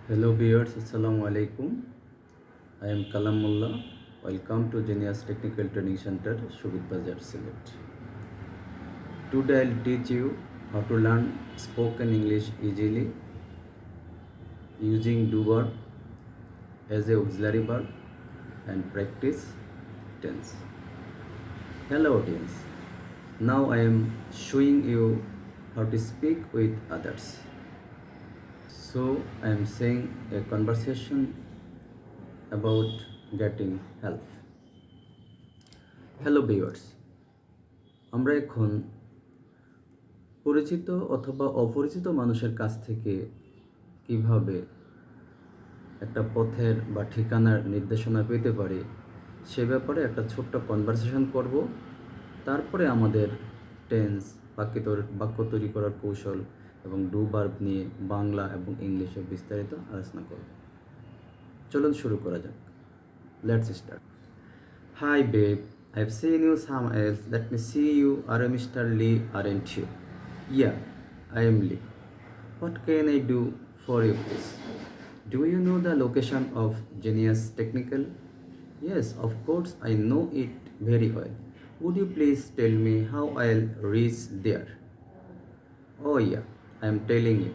Hello viewers, Assalamu alaikum. I am Kalam Mullah. Welcome to Genius Technical Training Center, Shubit Bazar, Sylhet. Today I'll teach you how to learn spoken English easily using do verb as a auxiliary verb and practice tense. Hello audience. Now I am showing you how to speak with others. So I am saying a conversation about getting help. Hello viewers, আমরা এখন পরিচিত অথবা অপরিচিত মানুষের কাছ থেকে কিভাবে একটা পথের বা ঠিকানার নির্দেশনা পেতে পারি সে ব্যাপারে একটা ছোট্ট কনভারসেশন করব। তারপরে আমাদের টেন্স বাক্য তৈরি করার কৌশল এবং ডু ভার্ব নিয়ে বাংলা এবং ইংলিশে বিস্তারিত আলোচনা করব। চলুন শুরু করা যাক। Let's start. Hi babe, I've seen you somewhere else. Let me see you. Are you Mr. Lee, aren't you? Yeah, I am Lee. What can I do for you, please? Do you know the location of Genius Technical? Yes, of course, I know it very well. Would you please tell me how I'll reach there? Oh yeah, I am telling you.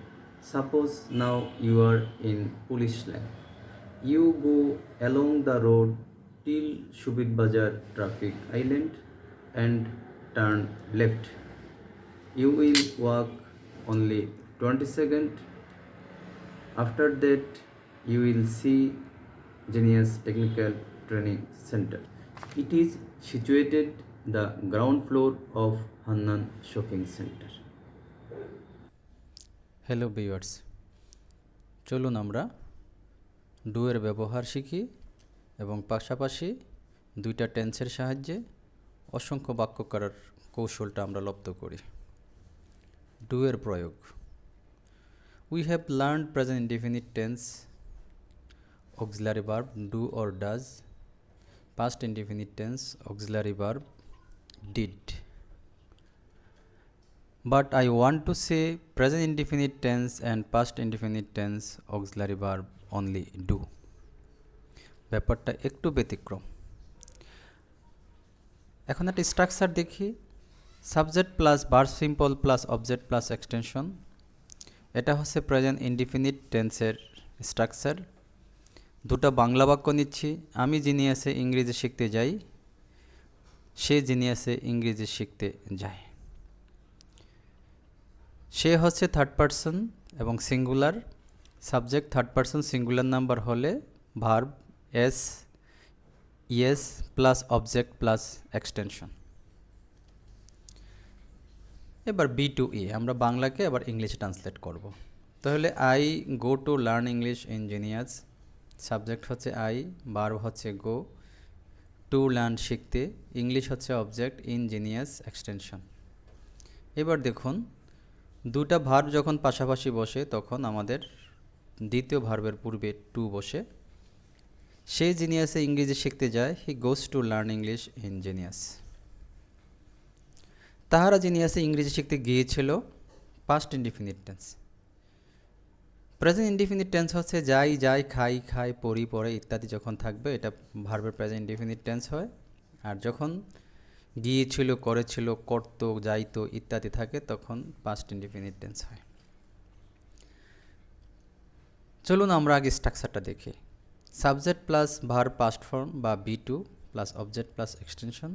Suppose now you are in police line. You go along the road till Shubit Bazar traffic island and turn left. You will walk only 20 seconds. After that, you will see Genius Technical Training Center. It is situated the ground floor of Hannan Shopping Center. Hello viewers, চলুন আমরা do এর ব্যবহার শিখি এবং পাশাপাশি দুইটা টেন্সের সাহায্যে অসংখ্য বাক্য করার কৌশলটা আমরা লপ্ত করি। ডু এর প্রয়োগ। We have learned present indefinite tense, auxiliary verb do or does, past indefinite tense, auxiliary verb did. But I want to say present indefinite tense and past indefinite tense auxiliary verb only do. ব্যাপারটা একটু ব্যতিক্রম। এখন একটা structure দেখি। Subject plus verb simple plus object plus extension, এটা হচ্ছে present indefinite টেন্সের structure. দুটো বাংলা বাক্য নিচ্ছি। আমি জিনিয়াসে ইংরেজি শিখতে যাই, সে জিনিয়াসে ইংরেজি শিখতে যায়। সে হচ্ছে থার্ড পারসন এবং singular. Subject third person singular number হলে verb s es plus object plus extension. এবার বি টু ই আমরা বাংলাকে আবার ইংলিশে ট্রান্সলেট করব। তাহলে I go to learn English in Genius. Subject হচ্ছে আই, ভার্ব হচ্ছে গো, টু লার্ন শিখতে, ইংলিশ হচ্ছে অবজেক্ট, ইন জিনিয়াস এক্সটেনশন। এবার দেখুন দুটা ভার্ব যখন পাশাপাশি বসে তখন আমাদের দ্বিতীয় ভার্বের পূর্বে টু বসে। সে জিনিয়াসে ইংরেজি শিখতে যায়, he goes to learn English in Genius. তাহারা জিনিয়াসে ইংরেজি শিখতে গিয়েছিল, past indefinite tense. Present indefinite tense হচ্ছে যাই যাই, খাই খাই, পড়ি পড়ে ইত্যাদি যখন থাকবে এটা ভার্বের প্রেজেন্ট ইনডিফিনিট টেন্স হয়। আর যখন গিয়েছিল, করেছিল, করতো, যাইতো ইত্যাদি থাকে তখন পাস্ট ইনডিফিনিট টেন্স হয়। চলুন আমরা আগে স্ট্রাকচারটা দেখি। Subject plus verb past form বা be to plus object plus extension.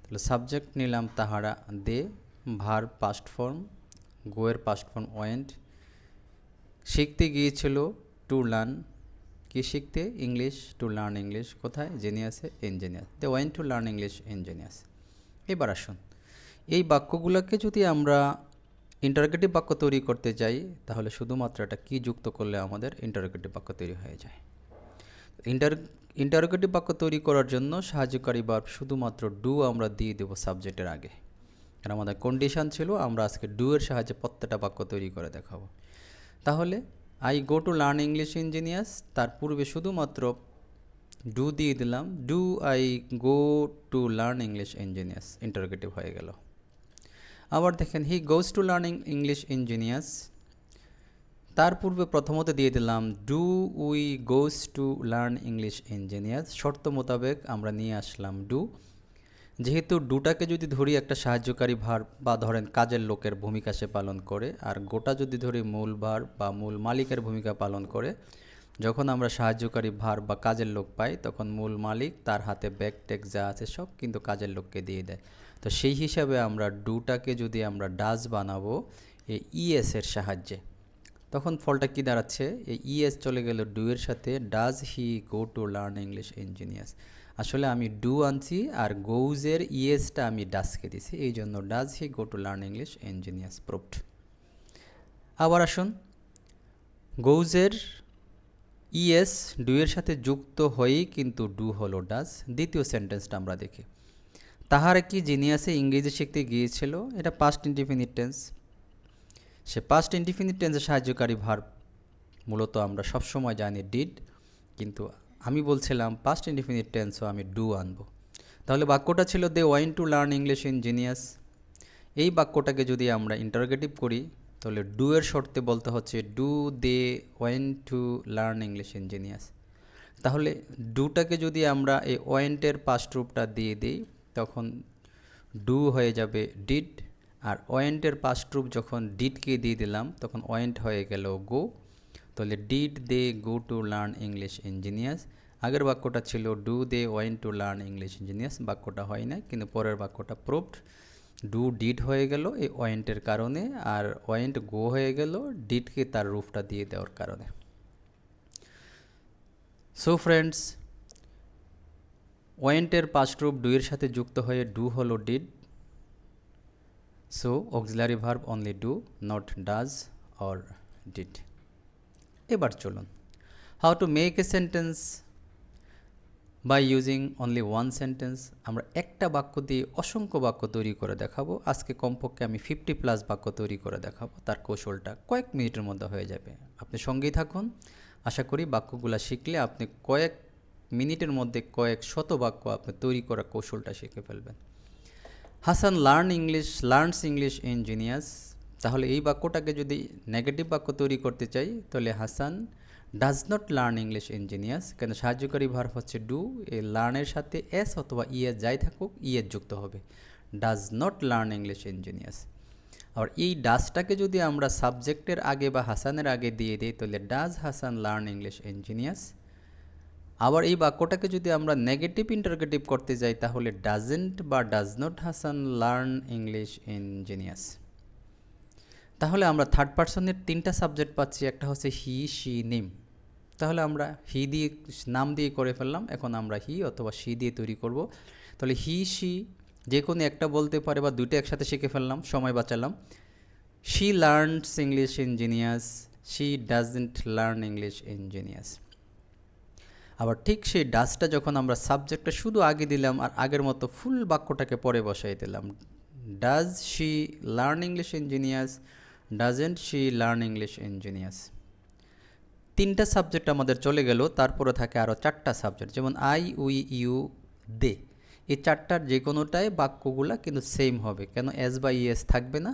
তাহলে সাবজেক্ট নিলাম তাহারা, দে, ভার্ব পাস্ট ফর্ম, গোয়ের পাস্ট ফর্ম ওয়েন্ট, শিখতে গিয়েছিল টু লার্ন, কি শিখতে, ইংলিশ, টু লার্ন ইংলিশ, কোথায়, জিনিয়াসে, in genius, they went to learn English in genius. এবার আসুন এই বাক্যগুলোকে যদি আমরা ইন্টারোগেটিভ বাক্য তৈরি করতে যাই তাহলে শুধুমাত্র একটা কি যুক্ত করলে আমাদের ইন্টারোগেটিভ বাক্য তৈরি হয়ে যায়। ইন্টারোগেটিভ বাক্য তৈরি করার জন্য সাহায্যকারী ভার্ব শুধুমাত্র ডু আমরা দিয়ে দেবো সাবজেক্টের আগে, কারণ আমাদের কন্ডিশন ছিল আমরা আজকে ডু এর সাহায্যে প্রত্যেকটা বাক্য তৈরি করে দেখাবো। তাহলে I go to learn English in Genius, তার পূর্বে শুধুমাত্র ডু দিয়ে দিলাম, do I go to learn English in Genius, interrogative হয়ে গেল। আবার দেখেন he goes to learning English in Genius, তার পূর্বে প্রথমত দিয়ে দিলাম do we goes to learn English engineer, শর্ত মোতাবেক আমরা নিয়ে আসলাম ডু। যেহেতু ডুটাকে যদি ধরি একটা সাহায্যকারী ভার্ব বা ধরেন কাজের লোকের ভূমিকা সে পালন করে, আর গোটা যদি ধরি মূল ভার্ব বা মূল মালিকের ভূমিকা পালন করে, যখন আমরা সাহায্যকারী ভার্ব বা কাজের লোক পাই তখন মূল মালিক তার হাতে ব্যাক টেক যা আছে সব কিন্তু কাজের লোককে দিয়ে দেয়। তো সেই হিসাবে আমরা ডুটাকে যদি আমরা ডাজ বানাবো এই ইএস এর সাহায্যে, তখন ফলটা কি দাঁড়াচ্ছে, এই ইএস চলে গেল ডু এর সাথে, does he go to learn English engineers. আসলে আমি ডু আনছি আর গোউজের ইএসটা আমি ডাজকে দিছি, এই জন্য does he go to learn English engineers proved. আবার আসুন, গোউজের ইএস ডু এর সাথে যুক্ত হয়েই কিন্তু ডু হলো ডাজ। দ্বিতীয় সেন্টেন্সটা আমরা দেখি, তাহারা কি জিনিয়াসে ইংরেজি শিখতে গিয়েছিল, এটা পাস্ট ইনডিফিনিট টেন্স। সে পাস্ট ইনডিফিনিট টেন্সের সাহায্যকারী ভার্ব মূলত আমরা সবসময় জানি ডিড, কিন্তু আমি বলছিলাম পাস্ট ইনডিফিনিট টেন্সও আমি ডু আনবো। তাহলে বাক্যটা ছিল they went to learn English in genius. এই বাক্যটাকে যদি আমরা ইন্টারোগেটিভ করি তাহলে ডু এর শর্তে বলতে হচ্ছে do they went to learn English in genius. তাহলে ডুটাকে যদি আমরা এই ওয়েন্টের পাস্ট রূপটা দিয়ে দিই তখন ডু হয়ে যাবে ডিড, আর ওয়েন্টের পাস্ট রূপ যখন ডিডকে দিয়ে দিলাম তখন ওয়েন্ট হয়ে গেল গো। তাহলে did they go to learn English engineers. আগের বাক্যটা ছিল do they went to learn English engineers, বাক্যটা হয় না, কিন্তু পরের বাক্যটা প্রুভড। ডু ডিড হয়ে গেল এই ওয়েন্টের কারণে, আর ওয়েন্ট গো হয়ে গেল ডিডকে তার রূপটা দিয়ে দেওয়ার কারণে। সো ফ্রেন্ডস, ওয়েন্টের পাস্ট রূপ ডু এর সাথে যুক্ত হয়ে ডু হলো did. So auxiliary verb only do, not does or did. এবার চলুন, how to make a sentence by using only one sentence. আমরা একটা বাক্য দিয়ে অসংখ্য বাক্য তৈরি করে দেখাবো। আজকে কমপক্ষে আমি 50+ বাক্য তৈরি করে দেখাবো, তার কৌশলটা কয়েক মিনিটের মধ্যে হয়ে যাবে। আপনি সঙ্গেই থাকুন, আশা করি বাক্যগুলো শিখলে আপনি কয়েক মিনিটের মধ্যে কয়েক শত বাক্য আপনি তৈরি করার কৌশলটা শিখে ফেলবেন। Hasan learns English in genius. তাহলে এই বাক্যটাকে যদি নেগেটিভ বাক্য তৈরি করতে চাই তাহলে Hasan does not learn English in genius, কেন সাহায্যকারী ভার্ব হচ্ছে ডু, এই লার্নের সাথে এস অথবা ইএস যাই থাকুক ইএস যুক্ত হবে, does not learn English in Genius. আর এই ডাজটাকে যদি আমরা সাবজেক্টের আগে বা হাসানের আগে দিয়ে দিই তাহলে does Hasan learn English in Genius. আবার এই বাক্যটাকে যদি আমরা নেগেটিভ ইন্টারগেটিভ করতে যাই তাহলে ডাজেন্ট বা does not Hasan learn English in genius. তাহলে আমরা থার্ড পারসনের 3টা সাবজেক্ট পাচ্ছি, একটা হচ্ছে হি, শি, নিম। তাহলে আমরা হি দিয়ে নাম দিয়ে করে ফেললাম, এখন আমরা হি অথবা শি দিয়ে তৈরি করব। তাহলে হি, শি যে কোনো একটা বলতে পারে বা দুটো একসাথে শিখে ফেললাম, সময় বাঁচালাম। She learns English in Genius, she doesn't learn English in Genius. আবার ঠিক সেই ডাজটা যখন আমরা সাবজেক্টটা শুধু আগে দিলাম আর আগের মতো ফুল বাক্যটাকে পরে বসাই দিলাম, does she learn English in genius, doesn't she learn English in genius. 3টা সাবজেক্ট আমাদের চলে গেল, তারপরে থাকে আরও 4টা সাবজেক্ট, যেমন আই, উই, ইউ, দে। এই 4টার যে কোনোটাই বাক্যগুলা কিন্তু সেম হবে, কেন এস বা ইএস থাকবে না,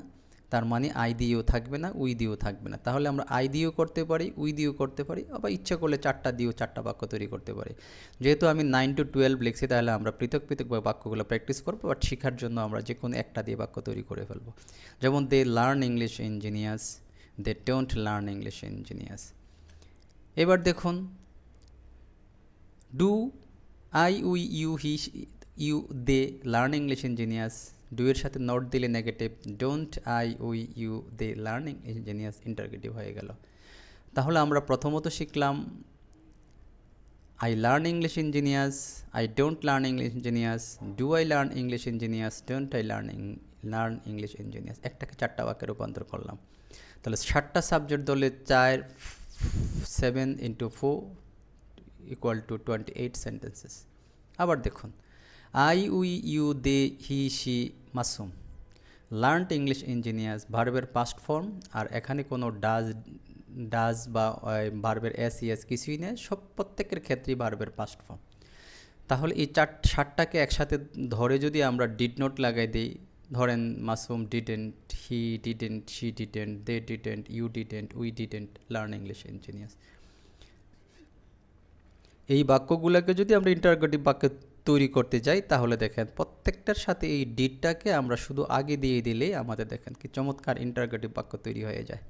তার মানে আই দিয়েও থাকবে না, উই দিয়েও থাকবে না। তাহলে আমরা আই দিয়েও করতে পারি, উই দিয়েও করতে পারি, আবার ইচ্ছা করলে 4টা দিয়েও 4টা বাক্য তৈরি করতে পারি। যেহেতু আমি 9 to 12 লিখছি তাহলে আমরা পৃথক পৃথকভাবে বাক্যগুলো প্র্যাকটিস করবো, বাট শেখার জন্য আমরা যে কোনো একটা দিয়ে বাক্য তৈরি করে ফেলবো। যেমন they learn English in genius, they don't learn English in genius. এবার দেখুন, do I, we, you, he, you, they learn English in genius, do এর সাথে নট দিলে negative, don't I, we, you, they learn English in genius interrogative হয়ে গেল। তাহলে আমরা প্রথমত শিখলাম I learn English in Genius, I don't learn English in Genius, do I learn English in Genius, don't I learn English in Genius। একটাকে 4টা বাক্যে রূপান্তর করলাম। তাহলে 7টা সাবজেক্ট ধরলে 4 7 into 4 equal to 28 sentences। আবার দেখুন, I, we, you, they, he, she, Masum learned English in genius, ভার্বের পাস্ট ফর্ম, আর এখানে কোনো ডাজ বা ভার্বের এস ইএস কিছুই নেই, সব প্রত্যেকের ক্ষেত্রেই ভার্বের পাস্ট ফর্ম। তাহলে এই 7টাকে একসাথে ধরে যদি আমরা ডিড নট লাগাই দিই ধরেন Masum didn't, he didn't, she didn't, they didn't, you didn't, we didn't learn English engineers. এই বাক্যগুলোকে যদি আমরা ইন্টারোগেটিভ বাক্য তৈরি করতে যাই তাহলে দেখেন প্রত্যেকটার সাথে এই ডিডটাকে আমরা শুধু আগে দিয়ে দিলেই আমাদের দেখেন কি চমৎকার ইন্টারোগেটিভ বাক্য তৈরি হয়ে যায়।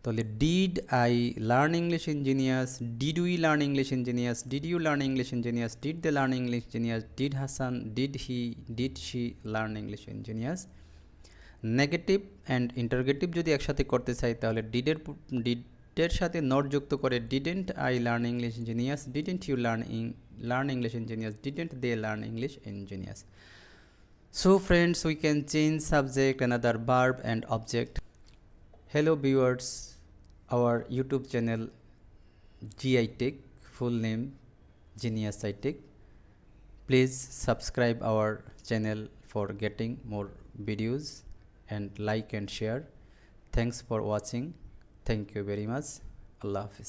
তাহলে did I learn English engineers, did we learn English engineers, did you learn English engineers, did they learn English engineers, did Hasan, did he, did she learn English engineers. Negative and interrogative যদি একসাথে করতে চাই তাহলে ডিডের সাথে not যুক্ত করে didn't I learn English engineers, didn't you learn English engineers, didn't they learn English engineers. So friends, we can change subject, another verb and object. Hello viewers, our YouTube channel Gitech, full name Genius iTech. Please subscribe our channel for getting more videos and like and share. Thanks for watching. Thank you very much. Allah Hafiz.